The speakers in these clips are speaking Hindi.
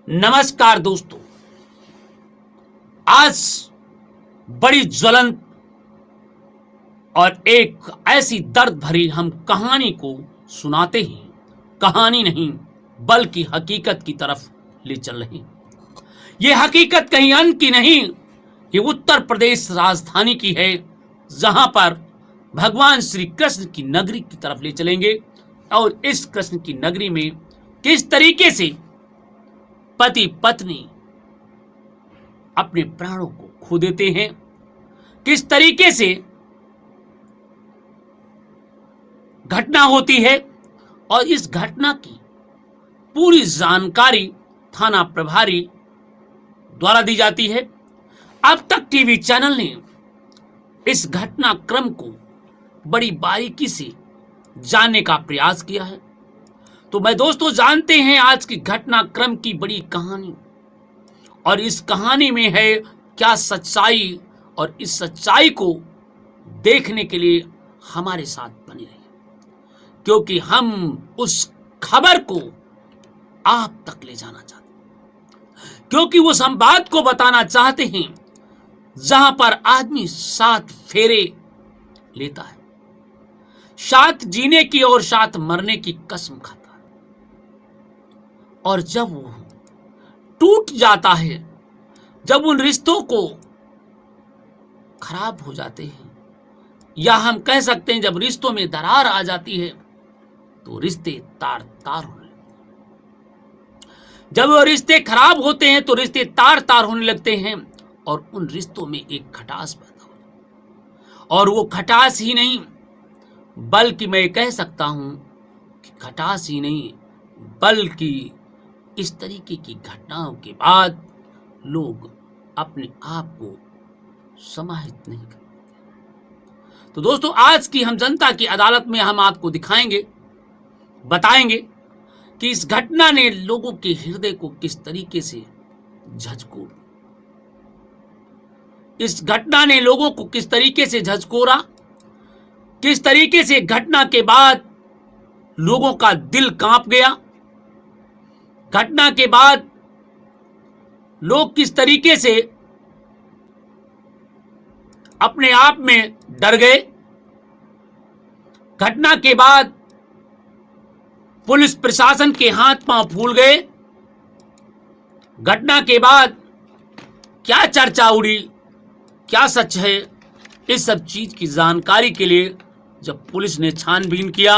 नमस्कार दोस्तों, आज बड़ी ज्वलंत और एक ऐसी दर्द भरी हम कहानी को सुनाते हैं। कहानी नहीं बल्कि हकीकत की तरफ ले चल रहे हैं। ये हकीकत कहीं अन्य की नहीं, ये उत्तर प्रदेश राजधानी की है, जहां पर भगवान श्री कृष्ण की नगरी की तरफ ले चलेंगे। और इस कृष्ण की नगरी में किस तरीके से पति पत्नी अपने प्राणों को खो देते हैं, किस तरीके से घटना होती है और इस घटना की पूरी जानकारी थाना प्रभारी द्वारा दी जाती है। अब तक टीवी चैनल ने इस घटनाक्रम को बड़ी बारीकी से जानने का प्रयास किया है। तो मैं दोस्तों जानते हैं आज की घटनाक्रम की बड़ी कहानी, और इस कहानी में है क्या सच्चाई, और इस सच्चाई को देखने के लिए हमारे साथ बने रहिए, क्योंकि हम उस खबर को आप तक ले जाना चाहते हैं, क्योंकि उस हम बात को बताना चाहते हैं जहां पर आदमी 7 फेरे लेता है, 7 जीने की और 7 मरने की कसम खाता है, और जब वो टूट जाता है, जब उन रिश्तों को खराब हो जाते हैं, या हम कह सकते हैं जब रिश्तों में दरार आ जाती है तो रिश्ते तार तार होने लगते हैं। जब वो रिश्ते खराब होते हैं तो रिश्ते तार तार होने लगते हैं, और उन रिश्तों में एक खटास पैदा हो जाती है। और वो खटास ही नहीं बल्कि मैं कह सकता हूं कि खटास ही नहीं बल्कि इस तरीके की घटनाओं के बाद लोग अपने आप को समाहित नहीं करते। तो दोस्तों, आज की हम जनता की अदालत में हम आपको दिखाएंगे, बताएंगे कि इस घटना ने लोगों के हृदय को किस तरीके से झकझोरा, इस घटना ने लोगों को किस तरीके से झकझोरा, किस तरीके से घटना के बाद लोगों का दिल कांप गया, घटना के बाद लोग किस तरीके से अपने आप में डर गए, घटना के बाद पुलिस प्रशासन के हाथ पांव फूल गए, घटना के बाद क्या चर्चा उड़ी, क्या सच है, इस सब चीज की जानकारी के लिए जब पुलिस ने छानबीन किया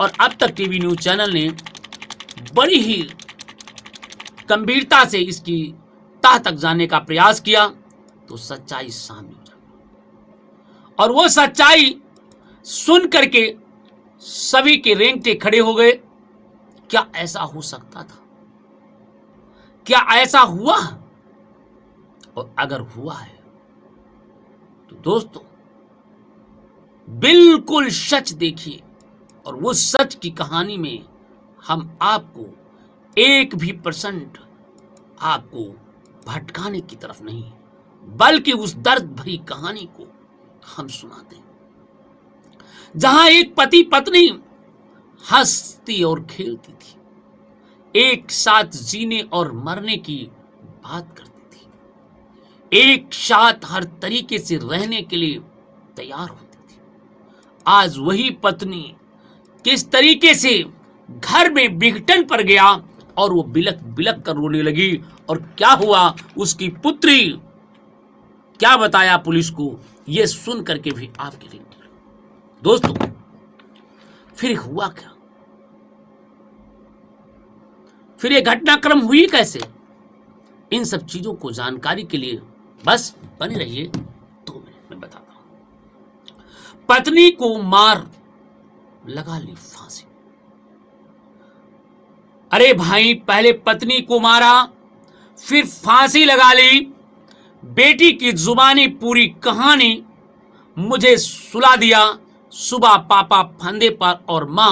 और अब तक टीवी न्यूज चैनल ने बड़ी ही गंभीरता से इसकी तह तक जानने का प्रयास किया, तो सच्चाई सामने हो जाती, और वो सच्चाई सुन करके सभी के रेंगटे खड़े हो गए। क्या ऐसा हो सकता था? क्या ऐसा हुआ? और अगर हुआ है तो दोस्तों बिल्कुल सच देखिए, और वो सच की कहानी में हम आपको 1% आपको भटकाने की तरफ नहीं, बल्कि उस दर्द भरी कहानी को हम सुनाते हैं, जहां एक पति पत्नी हंसती और खेलती थी, एक साथ जीने और मरने की बात करती थी, एक साथ हर तरीके से रहने के लिए तैयार होती थी। आज वही पत्नी किस तरीके से घर में विघटन पर गया और वो बिलक बिलक कर रोने लगी, और क्या हुआ, उसकी पुत्री क्या बताया पुलिस को, ये सुन करके भी आपके लिए दोस्तों फिर हुआ क्या, फिर ये घटनाक्रम हुई कैसे, इन सब चीजों को जानकारी के लिए बस बने रहिए, 2 मिनट में बताता हूं। पत्नी को मार लगा ली फांसी। अरे भाई, पहले पत्नी को मारा फिर फांसी लगा ली। बेटी की जुबानी पूरी कहानी मुझे सुला दिया। सुबह पापा फंदे पर और मां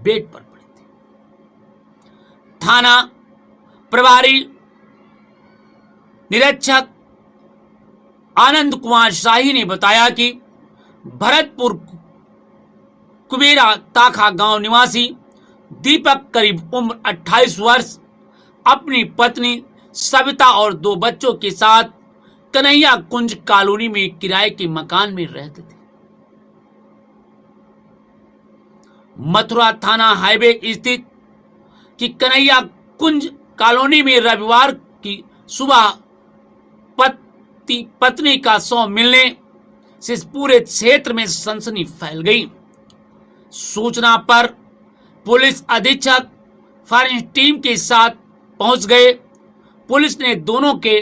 बेड पर पड़ी थी। थाना प्रभारी निरीक्षक आनंद कुमार शाही ने बताया कि भरतपुर कुबेरा ताखा गांव निवासी दीपक करीब उम्र 28 वर्ष अपनी पत्नी सविता और 2 बच्चों के साथ कन्हैया कुंज कॉलोनी में किराए के मकान में रहते थे। मथुरा थाना हाईवे स्थित कि कन्हैया कुंज कॉलोनी में रविवार की सुबह पत्नी का शव मिलने से इस पूरे क्षेत्र में सनसनी फैल गई। सूचना पर पुलिस अधीक्षक फॉरेंसिक टीम के साथ पहुंच गए। पुलिस ने दोनों के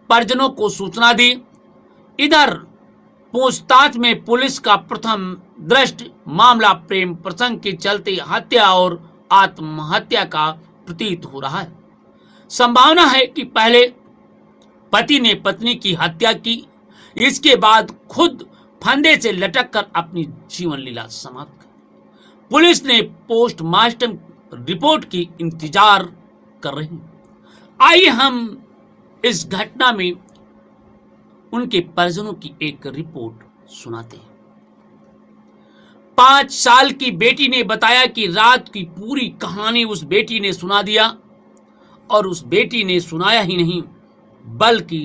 परिजनों को सूचना दी। इधर पूछताछ में पुलिस का प्रथम दृष्टि मामला प्रेम प्रसंग के चलते हत्या और आत्महत्या का प्रतीत हो रहा है। संभावना है कि पहले पति ने पत्नी की हत्या की, इसके बाद खुद फंदे से लटककर अपनी जीवन लीला समाप्त कर। पुलिस ने पोस्टमार्टम रिपोर्ट की इंतजार कर रही है। आइए हम इस घटना में उनके परिजनों की एक रिपोर्ट सुनाते हैं। 5 साल की बेटी ने बताया कि रात की पूरी कहानी उस बेटी ने सुना दिया, और उस बेटी ने सुनाया ही नहीं बल्कि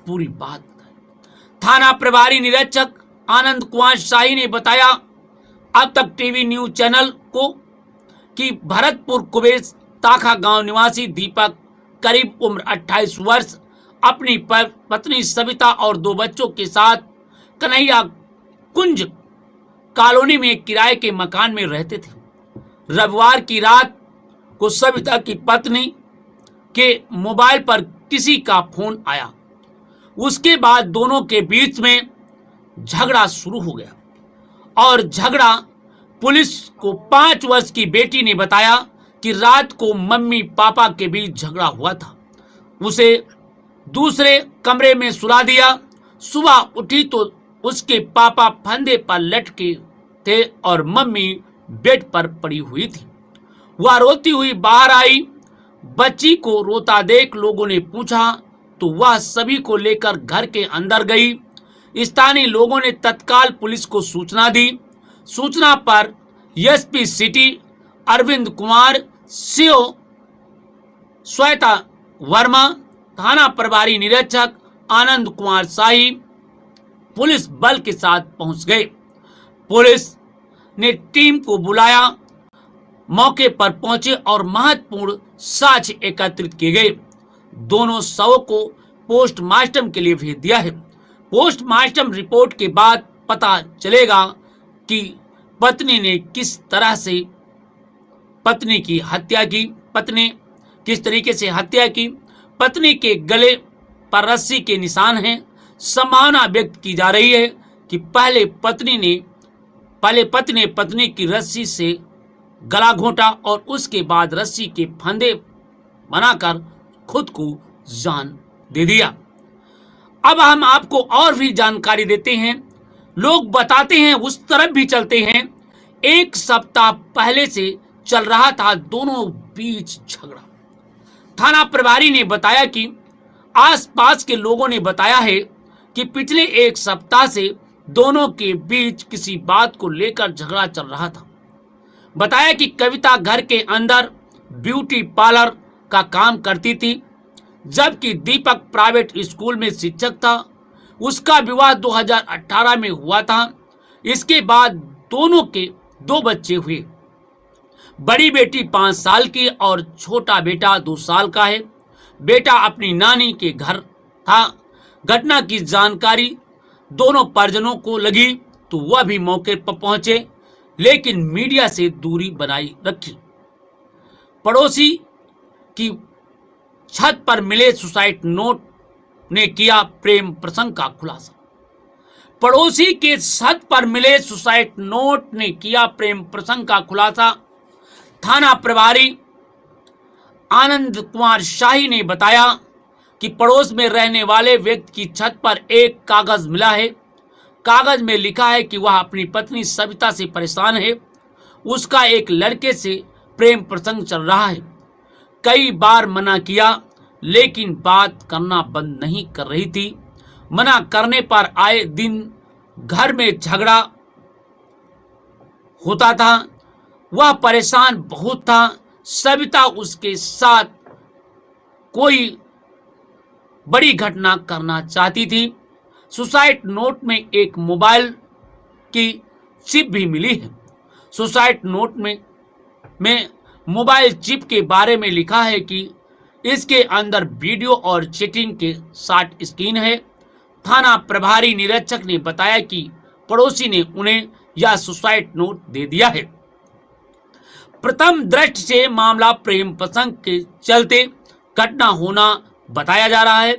पूरी बात बताई। थाना प्रभारी निरीक्षक आनंद कुमार शाही ने बताया अब तक टीवी न्यूज चैनल को कि भरतपुर कुबेर ताखा गांव निवासी दीपक करीब उम्र 28 वर्ष अपनी पत्नी सविता और 2 बच्चों के साथ कन्हैया कुंज कॉलोनी में किराए के मकान में रहते थे। रविवार की रात को सविता की पत्नी के मोबाइल पर किसी का फोन आया। उसके बाद दोनों के बीच में झगड़ा शुरू हो गया और झगड़ा पुलिस को 5 वर्ष की बेटी ने बताया कि रात को मम्मी पापा के बीच झगड़ा हुआ था। उसे दूसरे कमरे में सुला दिया। सुबह उठी तो उसके पापा फंदे पर लटके थे और मम्मी बेड पर पड़ी हुई थी। वह रोती हुई बाहर आई। बच्ची को रोता देख लोगों ने पूछा तो वह सभी को लेकर घर के अंदर गई। स्थानीय लोगों ने तत्काल पुलिस को सूचना दी। सूचना पर SP city Arvind Kumar, CO Shweta Verma, थाना प्रभारी निरीक्षक आनंद कुमार शाही पुलिस बल के साथ पहुंच गए। पुलिस ने टीम को बुलाया, मौके पर पहुंचे और महत्वपूर्ण साक्ष्य एकत्रित किए गए। दोनों शवों को पोस्टमार्टम के लिए भेज दिया है। पोस्टमार्टम रिपोर्ट के बाद पता चलेगा कि पत्नी ने किस तरह से पत्नी की हत्या की, पत्नी किस तरीके से हत्या की। पत्नी के गले पर रस्सी के निशान हैं। संभावना व्यक्त की जा रही है कि पहले पत्नी ने पत्नी की रस्सी से गला घोंटा और उसके बाद रस्सी के फंदे बनाकर खुद को जान दे दिया। अब हम आपको और भी जानकारी देते हैं। लोग बताते हैं, उस तरफ भी चलते हैं। 1 सप्ताह पहले से चल रहा था दोनों बीच झगड़ा। थाना प्रभारी ने बताया कि आसपास के लोगों ने बताया है कि पिछले 1 सप्ताह से दोनों के बीच किसी बात को लेकर झगड़ा चल रहा था। बताया कि कविता घर के अंदर ब्यूटी पार्लर का काम करती थी, जबकि दीपक प्राइवेट स्कूल में शिक्षक था। उसका विवाह 2018 में हुआ था। इसके बाद दोनों के 2 बच्चे हुए। बड़ी बेटी 5 साल की और छोटा बेटा 2 साल का है। बेटा अपनी नानी के घर था। घटना की जानकारी दोनों परिजनों को लगी तो वह भी मौके पर पहुंचे, लेकिन मीडिया से दूरी बनाई रखी। पड़ोसी की छत पर मिले सुसाइड नोट ने किया प्रेम प्रसंग का खुलासा। पड़ोसी के छत पर मिले सुसाइड नोट ने किया प्रेम प्रसंग का खुलासा। थाना प्रभारी आनंद कुमार शाही ने बताया कि पड़ोस में रहने वाले व्यक्ति की छत पर एक कागज मिला है। कागज में लिखा है कि वह अपनी पत्नी सविता से परेशान है। उसका एक लड़के से प्रेम प्रसंग चल रहा है। कई बार मना किया, लेकिन बात करना बंद नहीं कर रही थी। मना करने पर आए दिन घर में झगड़ा होता था। वह परेशान बहुत था। सविता उसके साथ कोई बड़ी घटना करना चाहती थी। सुसाइड नोट में एक मोबाइल की चिप भी मिली है। सुसाइड नोट में मोबाइल चिप के बारे में लिखा है कि इसके अंदर वीडियो और चैटिंग के 60 स्क्रीन है। थाना प्रभारी निरीक्षक ने बताया कि पड़ोसी ने उन्हें यह सुसाइड नोट दे दिया है। प्रथम दृष्टि से मामला प्रेम प्रसंग के चलते घटना होना बताया जा रहा है।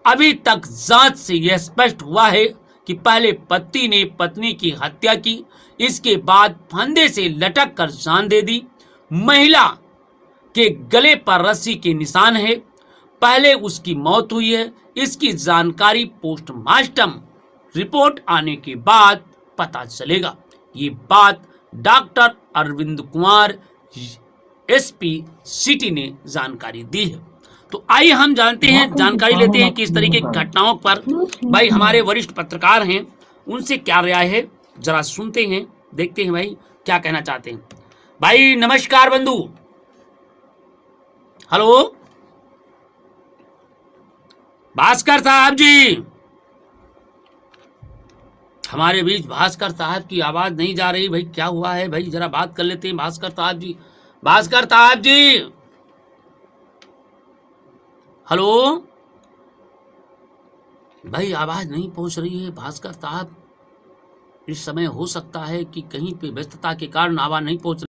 अभी तक जांच से यह स्पष्ट हुआ है कि पहले पति ने पत्नी की हत्या की, इसके बाद फंदे से लटक कर जान दे दी। महिला के गले पर रस्सी के निशान है। पहले उसकी मौत हुई है। इसकी जानकारी पोस्टमार्टम रिपोर्ट आने के बाद पता चलेगा। ये बात doctor Arvind Kumar SP city ने जानकारी दी है। तो आइए हम जानकारी लेते हैं कि इस तरीके की घटनाओं पर भाई हमारे वरिष्ठ पत्रकार हैं, उनसे क्या राय है, जरा सुनते हैं, देखते हैं भाई क्या कहना चाहते हैं। भाई नमस्कार बंधु। हेलो भास्कर साहब जी, हमारे बीच भास्कर साहब की आवाज नहीं जा रही भाई, क्या हुआ है भाई, जरा बात कर लेते हैं भास्कर साहब जी। भास्कर साहब जी, हेलो भाई, आवाज नहीं पहुंच रही है भास्कर साहब। इस समय हो सकता है कि कहीं पे व्यस्तता के कारण आवाज नहीं पहुंच